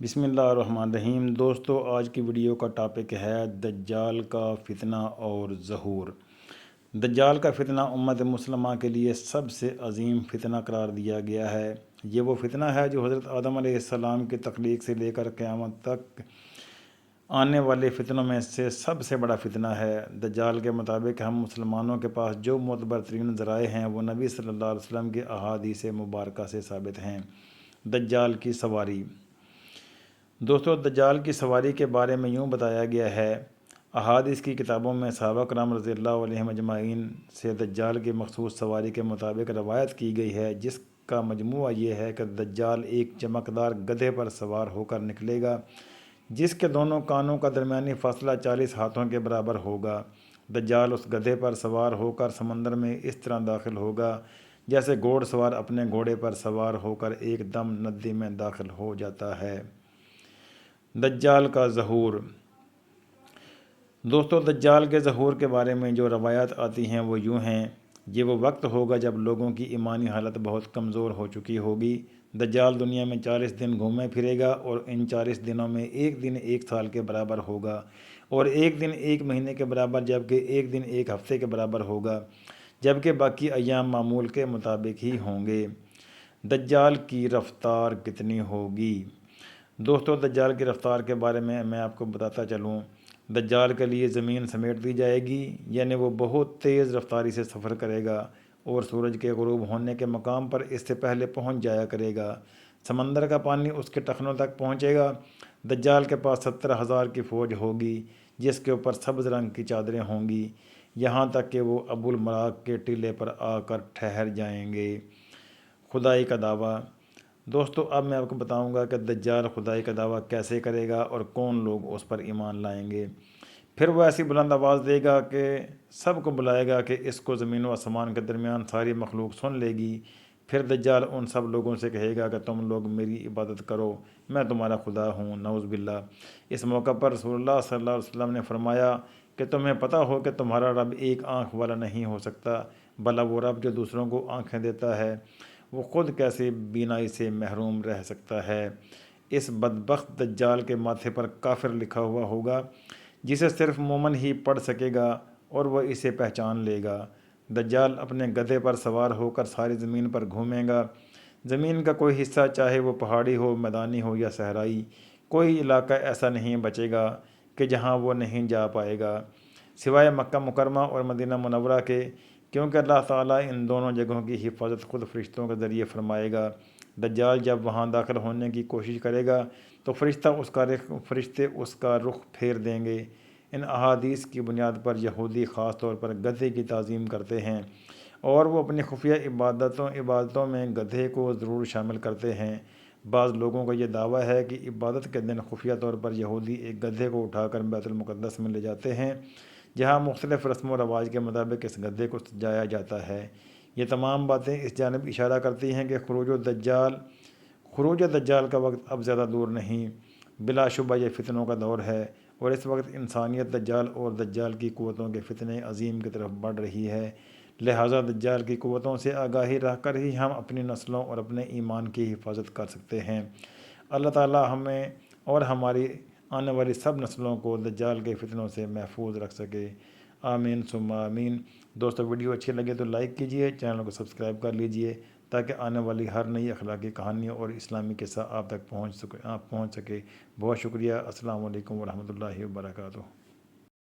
بسم اللہ الرحمن الرحیم۔ دوستو، آج کی ویڈیو کا ٹاپک ہے دجال کا فتنہ اور ظہور۔ دجال کا فتنہ امت مسلمہ کے لیے سب سے عظیم فتنہ قرار دیا گیا ہے۔ یہ وہ فتنہ ہے جو حضرت آدم علیہ السلام کی تخلیق سے لے کر قیامت تک آنے والے فتنوں میں سے سب سے بڑا فتنہ ہے۔ دجال کے مطابق ہم مسلمانوں کے پاس جو معتبر ترین ذرائع ہیں وہ نبی صلی اللہ علیہ وسلم کے احادیث مبارکہ سے ثابت ہیں۔ دجال کی سواری۔ دوستو، دجال کی سواری کے بارے میں یوں بتایا گیا ہے، احادیث کی کتابوں میں صحابہ کرام رضی اللہ عنہم اجمعین سے دجال کی مخصوص سواری کے مطابق روایت کی گئی ہے، جس کا مجموعہ یہ ہے کہ دجال ایک چمکدار گدھے پر سوار ہو کر نکلے گا، جس کے دونوں کانوں کا درمیانی فاصلہ 40 ہاتھوں کے برابر ہوگا۔ دجال اس گدھے پر سوار ہو کر سمندر میں اس طرح داخل ہوگا جیسے گھوڑ سوار اپنے گھوڑے پر سوار ہو کر ایک دم ندی میں داخل ہو جاتا ہے۔ دجال کا ظہور۔ دوستو، دجال کے ظہور کے بارے میں جو روایات آتی ہیں وہ یوں ہیں، یہ وہ وقت ہوگا جب لوگوں کی ایمانی حالت بہت کمزور ہو چکی ہوگی۔ دجال دنیا میں 40 دن گھومے پھرے گا اور ان 40 دنوں میں ایک دن ایک سال کے برابر ہوگا اور ایک دن ایک مہینے کے برابر، جبکہ ایک دن ایک ہفتے کے برابر ہوگا، جبکہ باقی ایام معمول کے مطابق ہی ہوں گے۔ دجال کی رفتار کتنی ہوگی؟ دوستو، دجال کی رفتار کے بارے میں آپ کو بتاتا چلوں۔ دجال کے لیے زمین سمیٹ دی جائے گی، یعنی وہ بہت تیز رفتاری سے سفر کرے گا اور سورج کے غروب ہونے کے مقام پر اس سے پہلے پہنچ جایا کرے گا۔ سمندر کا پانی اس کے ٹخنوں تک پہنچے گا۔ دجال کے پاس 70,000 کی فوج ہوگی، جس کے اوپر سبز رنگ کی چادریں ہوں گی، یہاں تک کہ وہ ابو المراق کے ٹیلے پر آ کر ٹھہر جائیں گے۔ خدائی کا دعویٰ۔ دوستو، اب میں آپ کو بتاؤں گا کہ دجال خدائی کا دعویٰ کیسے کرے گا اور کون لوگ اس پر ایمان لائیں گے۔ پھر وہ ایسی بلند آواز دے گا کہ سب کو بلائے گا کہ اس کو زمین و آسمان کے درمیان ساری مخلوق سن لے گی۔ پھر دجال ان سب لوگوں سے کہے گا کہ تم لوگ میری عبادت کرو، میں تمہارا خدا ہوں، نعوذ باللہ۔ اس موقع پر رسول اللہ صلی اللہ علیہ وسلم نے فرمایا کہ تمہیں پتہ ہو کہ تمہارا رب ایک آنکھ والا نہیں ہو سکتا، بھلا وہ رب جو دوسروں کو آنکھیں دیتا ہے، وہ خود کیسے بینائی سے محروم رہ سکتا ہے؟ اس بدبخت دجال کے ماتھے پر کافر لکھا ہوا ہوگا، جسے صرف مومن ہی پڑھ سکے گا اور وہ اسے پہچان لے گا۔ دجال اپنے گدھے پر سوار ہو کر ساری زمین پر گھومے گا۔ زمین کا کوئی حصہ، چاہے وہ پہاڑی ہو، میدانی ہو یا صحرائی، کوئی علاقہ ایسا نہیں بچے گا کہ جہاں وہ نہیں جا پائے گا، سوائے مکہ مکرمہ اور مدینہ منورہ کے، کیونکہ اللہ تعالیٰ ان دونوں جگہوں کی حفاظت خود فرشتوں کے ذریعے فرمائے گا۔ دجال جب وہاں داخل ہونے کی کوشش کرے گا تو فرشتے اس کا رخ پھیر دیں گے۔ ان احادیث کی بنیاد پر یہودی خاص طور پر گدھے کی تعظیم کرتے ہیں اور وہ اپنی خفیہ عبادتوں میں گدھے کو ضرور شامل کرتے ہیں۔ بعض لوگوں کا یہ دعویٰ ہے کہ عبادت کے دن خفیہ طور پر یہودی ایک گدھے کو اٹھا کر بیت المقدس میں لے جاتے ہیں، جہاں مختلف رسم و رواج کے مطابق اس گدھے کو سجایا جاتا ہے۔ یہ تمام باتیں اس جانب اشارہ کرتی ہیں کہ خروج دجال کا وقت اب زیادہ دور نہیں، بلا شبہ یہ فتنوں کا دور ہے اور اس وقت انسانیت دجال اور دجال کی قوتوں کے فتنے عظیم کی طرف بڑھ رہی ہے۔ لہٰذا دجال کی قوتوں سے آگاہی رکھ کر ہی ہم اپنی نسلوں اور اپنے ایمان کی حفاظت کر سکتے ہیں۔ اللہ تعالیٰ ہمیں اور ہماری آنے والی سب نسلوں کو دجال کے فتنوں سے محفوظ رکھ سکے۔ آمین ثم آمین۔ دوستو، ویڈیو اچھی لگے تو لائک کیجئے، چینل کو سبسکرائب کر لیجئے تاکہ آنے والی ہر نئی اخلاقی کہانیوں اور اسلامی قصہ آپ تک پہنچ سکے۔ بہت شکریہ۔ السلام علیکم ورحمۃ اللہ وبرکاتہ۔